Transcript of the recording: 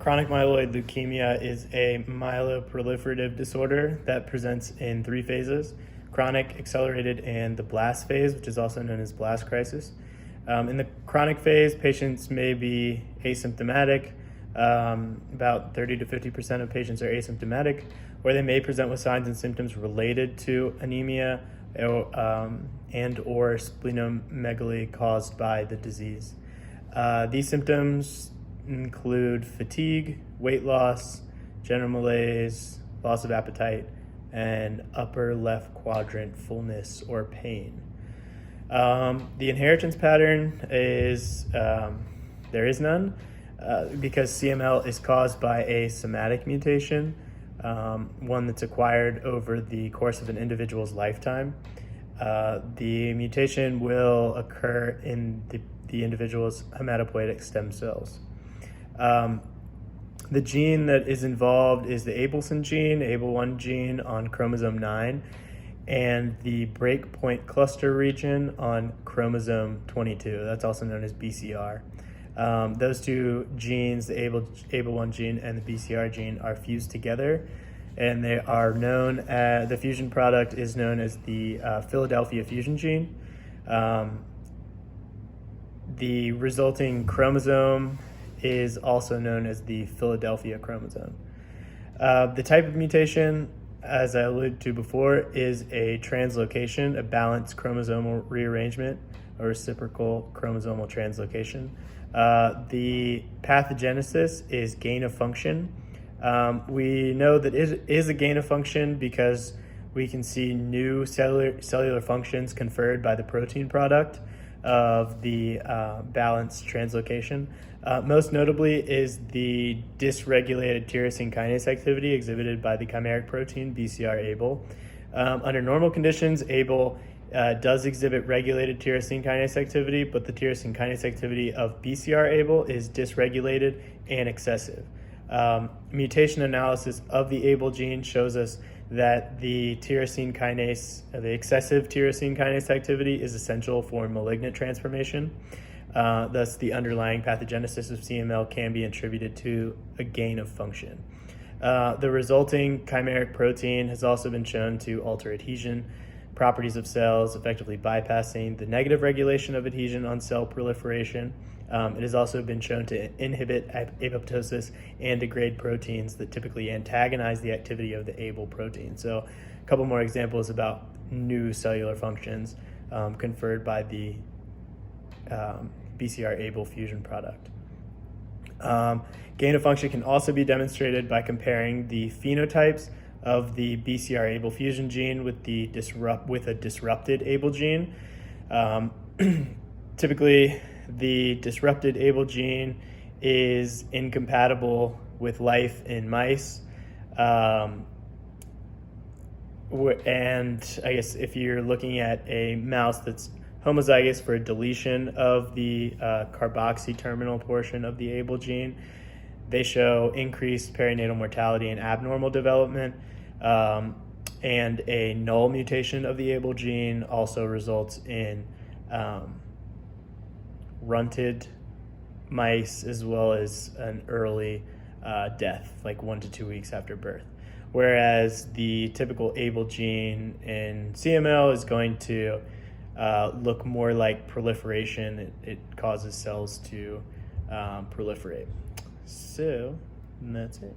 Chronic myeloid leukemia is a myeloproliferative disorder that presents in three phases: chronic, accelerated, and the blast phase, which is also known as blast crisis. In the chronic phase, patients may be asymptomatic. About 30 to 50% of patients are asymptomatic, or they may present with signs and symptoms related to anemia and or splenomegaly caused by the disease. These symptoms include fatigue, weight loss, general malaise, loss of appetite, and upper left quadrant fullness or pain. The inheritance pattern is there is none because CML is caused by a somatic mutation, one that's acquired over the course of an individual's lifetime. The mutation will occur in the individual's hematopoietic stem cells. The gene that is involved is the Abelson gene, ABL1 gene on chromosome 9, and the breakpoint cluster region on chromosome 22. That's also known as BCR. Those two genes, the ABL1 gene and the BCR gene, are fused together, and they are known as, the fusion product is known as the Philadelphia fusion gene. The resulting chromosome is also known as the Philadelphia chromosome. The type of mutation, as I alluded to before, is a translocation, a balanced chromosomal rearrangement, or reciprocal chromosomal translocation. The pathogenesis is gain of function. We know that it is a gain of function because we can see new cellular functions conferred by the protein product of the balanced translocation. Most notably is the dysregulated tyrosine kinase activity exhibited by the chimeric protein BCR-ABL. Under normal conditions, ABL does exhibit regulated tyrosine kinase activity, but the tyrosine kinase activity of BCR-ABL is dysregulated and excessive. Mutation analysis of the ABL gene shows us that the tyrosine kinase, the excessive tyrosine kinase activity is essential for malignant transformation. Thus, the underlying pathogenesis of CML can be attributed to a gain of function. The resulting chimeric protein has also been shown to alter adhesion properties of cells, effectively bypassing the negative regulation of adhesion on cell proliferation. It has also been shown to inhibit apoptosis and degrade proteins that typically antagonize the activity of the ABL protein. So a couple more examples about new cellular functions conferred by the BCR-ABL fusion product. Gain of function can also be demonstrated by comparing the phenotypes of the BCR-ABL fusion gene with a disrupted ABL gene. Typically, the disrupted ABL gene is incompatible with life in mice. And I guess if you're looking at a mouse that's homozygous for a deletion of the carboxy terminal portion of the ABL gene, they show increased perinatal mortality and abnormal development. And a null mutation of the ABL gene also results in runted mice as well as an early death, like 1 to 2 weeks after birth. Whereas the typical ABL gene in CML is going to look more like proliferation. It causes cells to proliferate. So that's it.